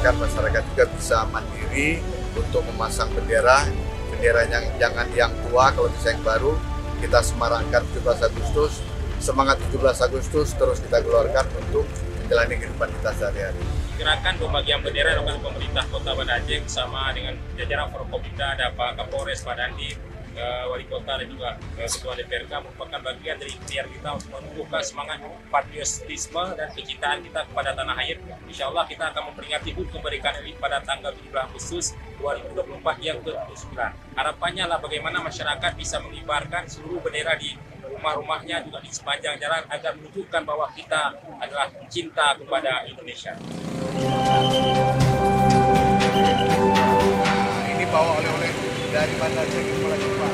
diharapkan masyarakat juga bisa mandiri untuk memasang bendera yang jangan yang tua, kalau bisa yang baru. Kita semarakkan 17 Agustus, semangat 17 Agustus terus kita keluarkan untuk menjalani kehidupan kita sehari-hari. Gerakan pembagian bendera oleh pemerintah Kota Banda Aceh bersama dengan jajaran Forkopimda, ada Pak Kapolres, Pak Dandim, Wali Kota dan juga Ketua DPRK merupakan bagian dari ikhtiar kita untuk menumbuhkan semangat patriotisme dan kecintaan kita kepada tanah air. Insya Allah kita akan memperingati HUT kemerdekaan RI pada tanggal 17 Agustus 2024 yang ke-79. Harapannya lah bagaimana masyarakat bisa mengibarkan seluruh bendera di rumah-rumahnya juga di sepanjang jalan agar menunjukkan bahwa kita adalah cinta kepada Indonesia. Ini bawa oleh-oleh dari Banda Aceh ke Pulau Jepang.